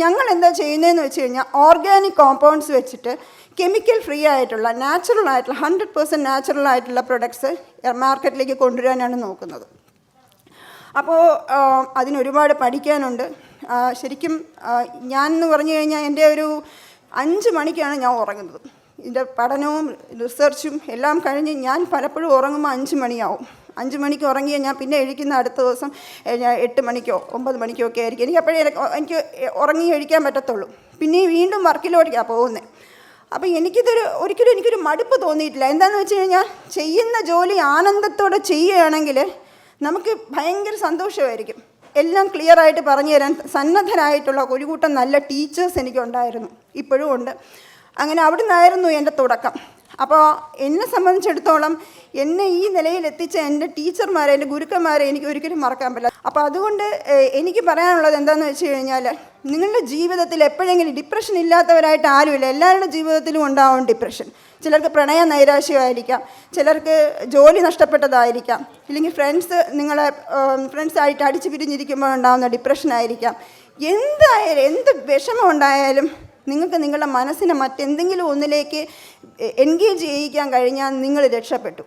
ഞങ്ങൾ എന്താ ചെയ്യുന്നതെന്ന് വെച്ച് കഴിഞ്ഞാൽ ഓർഗാനിക് കോമ്പൗണ്ട്സ് വെച്ചിട്ട് കെമിക്കൽ ഫ്രീ ആയിട്ടുള്ള നാച്ചുറൽ ആയിട്ടുള്ള 100% നാച്ചുറൽ ആയിട്ടുള്ള പ്രൊഡക്ട്സ് മാർക്കറ്റിലേക്ക് കൊണ്ടുവരാനാണ് നോക്കുന്നത്. അപ്പോൾ അതിനൊരുപാട് പഠിക്കാനുണ്ട്. ശരിക്കും ഞാൻ എന്ന് പറഞ്ഞു കഴിഞ്ഞാൽ എൻ്റെ ഒരു 5 മണിക്കാണ് ഞാൻ ഉറങ്ങുന്നത്. ഇതിൻ്റെ പഠനവും റിസർച്ചും എല്ലാം കഴിഞ്ഞ് ഞാൻ പലപ്പോഴും ഉറങ്ങുമ്പോൾ 5 മണിയാവും. 5 മണിക്ക് ഉറങ്ങിയാൽ ഞാൻ പിന്നെ എഴുതിക്കുന്ന അടുത്ത ദിവസം 8 മണിക്കോ 9 മണിക്കോ ഒക്കെ ആയിരിക്കും. എനിക്ക് ഉറങ്ങി എഴുതിക്കാൻ പറ്റത്തുള്ളൂ. പിന്നെ വീണ്ടും വർക്കിലോട്ടാണ് പോകുന്നത്. അപ്പോൾ ഒരിക്കലും എനിക്കൊരു മടുപ്പ് തോന്നിയിട്ടില്ല. എന്താണെന്ന് വെച്ച് കഴിഞ്ഞാൽ ചെയ്യുന്ന ജോലി ആനന്ദത്തോടെ ചെയ്യുകയാണെങ്കിൽ നമുക്ക് ഭയങ്കര സന്തോഷമായിരിക്കും. എല്ലാം ക്ലിയറായിട്ട് പറഞ്ഞു തരാൻ സന്നദ്ധരായിട്ടുള്ള ഒരു കൂട്ടം നല്ല ടീച്ചേഴ്സ് എനിക്കുണ്ടായിരുന്നു, ഇപ്പോഴും ഉണ്ട്. അങ്ങനെ അവിടെ നിന്നായിരുന്നു എൻ്റെ തുടക്കം. അപ്പോൾ എന്നെ സംബന്ധിച്ചിടത്തോളം എന്നെ ഈ നിലയിൽ എത്തിച്ച എൻ്റെ ടീച്ചർമാരെ, എൻ്റെ ഗുരുക്കന്മാരെ എനിക്ക് ഒരിക്കലും മറക്കാൻ പറ്റില്ല. അപ്പോൾ അതുകൊണ്ട് എനിക്ക് പറയാനുള്ളത് എന്താണെന്ന് വെച്ച് കഴിഞ്ഞാൽ, നിങ്ങളുടെ ജീവിതത്തിൽ എപ്പോഴെങ്കിലും ഡിപ്രഷൻ ഇല്ലാത്തവരായിട്ട് ആരുമില്ല. എല്ലാവരുടെ ജീവിതത്തിലും ഉണ്ടാവും ഡിപ്രഷൻ. ചിലർക്ക് പ്രണയ നൈരാശ്യമായിരിക്കാം, ചിലർക്ക് ജോലി നഷ്ടപ്പെട്ടതായിരിക്കാം, ഇല്ലെങ്കിൽ ഫ്രണ്ട്സായിട്ട് അടിച്ചു പിരിഞ്ഞിരിക്കുമ്പോൾ ഉണ്ടാകുന്ന ഡിപ്രഷനായിരിക്കാം. എന്തായാലും എന്ത് വിഷമം ഉണ്ടായാലും നിങ്ങൾക്ക് നിങ്ങളുടെ മനസ്സിനെ മറ്റെന്തെങ്കിലും ഒന്നിലേക്ക് എൻഗേജ് ചെയ്യിക്കാൻ കഴിഞ്ഞാൽ നിങ്ങൾ രക്ഷപ്പെട്ടു.